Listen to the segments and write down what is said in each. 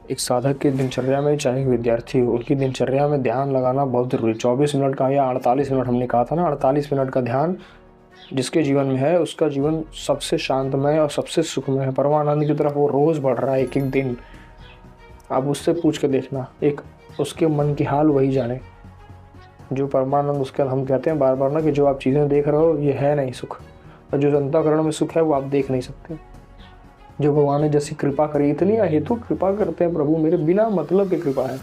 एक साधक की दिनचर्या में, चाहे एक विद्यार्थी हो, उनकी दिनचर्या में ध्यान लगाना बहुत ज़रूरी। 24 मिनट का या 48 मिनट, हमने कहा था ना, 48 मिनट का ध्यान जिसके जीवन में है, उसका जीवन सबसे शांतमय और सबसे सुखमय है। परमानंद की तरफ वो रोज़ बढ़ रहा है, एक एक दिन। आप उससे पूछ के देखना, एक उसके मन की हाल वही जाने। जो परमानंद, उसके हम कहते हैं बार बार ना कि जो आप चीज़ें देख रहे हो ये है नहीं सुख, और जो अंतःकरण में सुख है वो आप देख नहीं सकते। जो भगवान ने जैसी कृपा करी, इतनी अहेतु कृपा करते हैं प्रभु, मेरे बिना मतलब की कृपा है।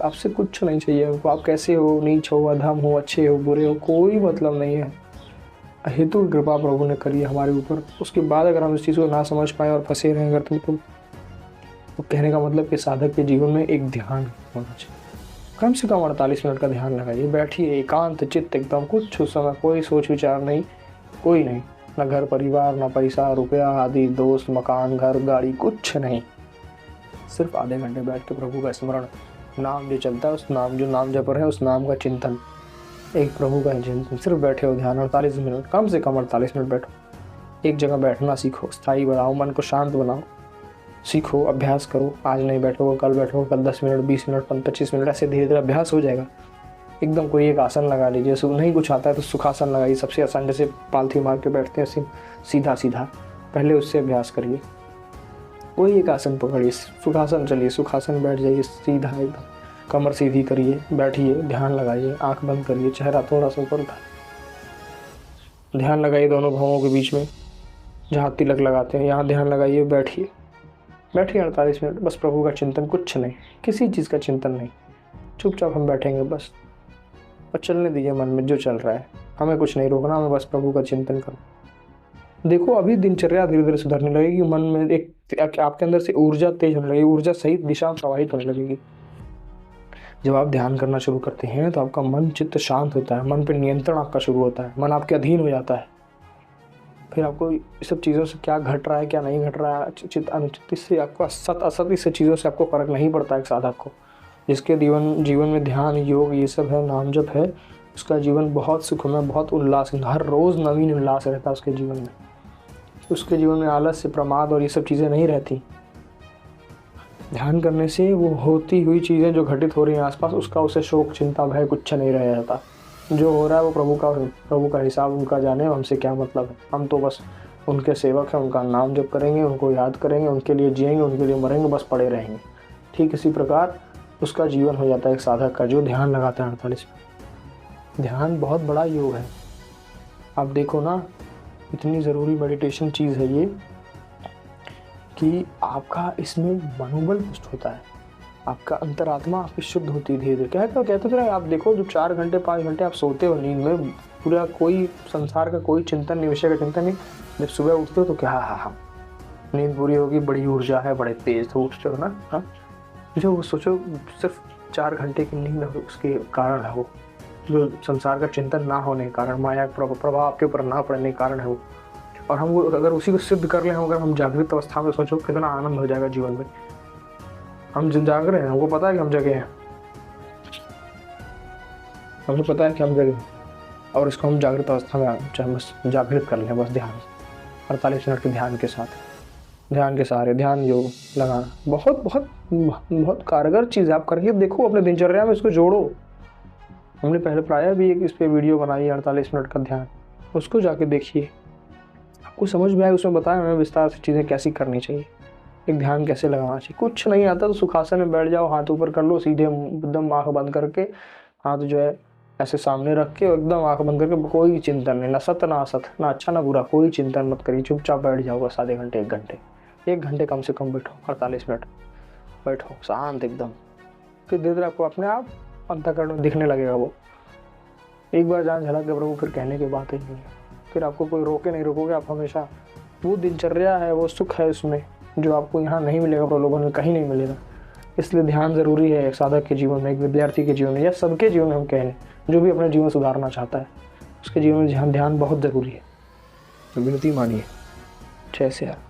आपसे कुछ नहीं चाहिए उनको, आप कैसे हो, नीच हो, अधम हो, अच्छे हो, बुरे हो, कोई मतलब नहीं है। अहेतु कृपा प्रभु ने करी है हमारे ऊपर। उसके बाद अगर हम इस चीज़ को ना समझ पाए और फंसे रहें अगर तो कहने का मतलब कि साधक के जीवन में एक ध्यान होना चाहिए। कम से कम 48 मिनट का ध्यान लगाइए, बैठिए एकांत चित्त एकदम, कुछ उस समय कोई सोच विचार नहीं, कोई नहीं, ना घर परिवार, ना पैसा रुपया आदि, दोस्त, मकान, घर, गाड़ी, कुछ नहीं। सिर्फ आधे घंटे बैठ के प्रभु का स्मरण, नाम जो चलता है उस नाम, जो नाम जप रहे हैं उस नाम का चिंतन, एक प्रभु का चिंतन, सिर्फ बैठे हो ध्यान 48 मिनट, कम से कम 48 मिनट बैठो। एक जगह बैठना सीखो, स्थायी बनाओ, मन को शांत बनाओ, सीखो, अभ्यास करो। आज नहीं बैठोगे, कल बैठोगे, कल 10 मिनट, 20 मिनट, 25 मिनट, ऐसे धीरे धीरे अभ्यास हो जाएगा। एकदम कोई एक आसन लगा लीजिए, नहीं कुछ आता है तो सुखासन लगाइए, सबसे आसान, जैसे पालथी मार के बैठते हैं सीधा सीधा, पहले उससे अभ्यास करिए। कोई एक आसन पकड़िए, सुखासन चलिए, सुखासन बैठ जाइए सीधा एकदम, कमर सीधी करिए, बैठिए, ध्यान लगाइए, आंख बंद करिए, चेहरा थोड़ा सा ऊपर उठाइए, ध्यान लगाइए दोनों भौहों के बीच में, जहाँ तिलक लगाते हैं यहाँ ध्यान लगाइए, बैठिए बैठिए 48 मिनट, बस प्रभु का चिंतन, कुछ नहीं, किसी चीज़ का चिंतन नहीं, चुपचाप हम बैठेंगे बस, और चलने दीजिए मन में जो चल रहा है, हमें कुछ नहीं रोकना, हमें बस प्रभु का चिंतन करो। देखो अभी दिनचर्या धीरे धीरे सुधरने लगेगी, मन में एक आपके अंदर से ऊर्जा तेज होने लगेगी, ऊर्जा सही दिशा में प्रवाहित होने लगेगी। जब आप ध्यान करना शुरू करते हैं तो आपका मन चित्त शांत होता है, मन पर नियंत्रण आपका शुरू होता है, मन आपके अधीन हो जाता है। फिर आपको इस सब चीज़ों से क्या घट रहा है, क्या नहीं घट रहा है, चित्त अनुचित, इससे आपको असत असत इस चीज़ों से आपको फर्क नहीं पड़ता। एक साधक को, जिसके जीवन में ध्यान, योग, ये सब है, नाम जप है, उसका जीवन बहुत सुखमय, बहुत उल्लास, हर रोज़ नवीन उल्लास रहता है उसके जीवन में। उसके जीवन में आलस्य, प्रमाद और ये सब चीज़ें नहीं रहती। ध्यान करने से वो होती हुई चीज़ें जो घटित हो रही हैं आसपास, उसका उसे शोक, चिंता, भय कुछ नहीं रह जाता। जो हो रहा है वो प्रभु का हिसाब उनका जाने, हमसे क्या मतलब है। हम तो बस उनके सेवक हैं, उनका नाम जप करेंगे, उनको याद करेंगे, उनके लिए जिएंगे, उनके लिए मरेंगे, बस पड़े रहेंगे। ठीक इसी प्रकार उसका जीवन हो जाता है एक साधक का, जो ध्यान लगाता है 48 में। ध्यान बहुत बड़ा योग है। आप देखो ना, इतनी ज़रूरी मेडिटेशन चीज़ है ये कि आपका इसमें मनोबल पुष्ट होता है, आपका अंतरात्मा आपकी शुद्ध होती है धीरे धीरे। कहते थे आप देखो, जो 4 घंटे 5 घंटे आप सोते हो नींद में, पूरा कोई संसार का कोई चिंतन नहीं, विषय का चिंतन नहीं, जब सुबह उठते हो तो क्या, हाँ नींद पूरी होगी, बड़ी ऊर्जा है, बड़े तेज तो उठते हो ना। हाँ, जो सोचो सिर्फ 4 घंटे की नींद हो, उसके कारण है वो, जो संसार का चिंतन ना होने के कारण, माया का प्रभाव आपके ऊपर ना पड़ने के कारण है वो। और हम अगर उसी को सिद्ध कर लें, अगर हम जागृत अवस्था में, सोचो कितना आनंद हो जाएगा जीवन में। हम जाग रहे हैं, हमको पता है कि हम जगे हैं, हमें पता है कि हम जगे हैं, और इसको हम जागृत अवस्था में चाहे बस जागृत कर लें, बस ध्यान 48 मिनट के ध्यान के साथ, ध्यान के सहारे, ध्यान योग लगाना बहुत बहुत बहुत कारगर चीज़ है। आप करके देखो, अपने दिनचर्या में इसको जोड़ो। हमने पहले प्राय भी एक इस पर वीडियो बनाई है 48 मिनट का ध्यान, उसको जाके देखिए, आपको समझ में आए। उसमें बताया मैंने विस्तार से चीज़ें कैसी करनी चाहिए, एक ध्यान कैसे लगाना चाहिए। कुछ नहीं आता तो सुखासन में बैठ जाओ, हाथ ऊपर कर लो, सीधे एकदम आँख बंद करके, हाथ जो है ऐसे सामने रख के एकदम आँख बंद करके, कोई चिंतन नहीं, ना सत ना असत, ना अच्छा ना बुरा, कोई चिंतन मत करिए, चुपचाप बैठ जाओ बस आधे घंटे 1 घंटे कम से कम बैठो, 48 मिनट बैठो शांत एकदम। फिर धीरे धीरे आपको अपने आप अंतःकरण में दिखने लगेगा वो। एक बार जान झलक के प्रभु, फिर कहने की बात ही नहीं है। फिर आपको कोई रोके नहीं, रोकोगे आप हमेशा। वो दिनचर्या है, वो सुख है उसमें, जो आपको यहाँ नहीं मिलेगा, प्रलोभन में कहीं नहीं मिलेगा। इसलिए ध्यान ज़रूरी है एक साधक के जीवन में, एक विद्यार्थी के जीवन में, या सबके जीवन में हम कह लें, जो भी अपना जीवन सुधारना चाहता है उसके जीवन में ध्यान बहुत ज़रूरी है। तो विनती मानिए। जय श्री राम।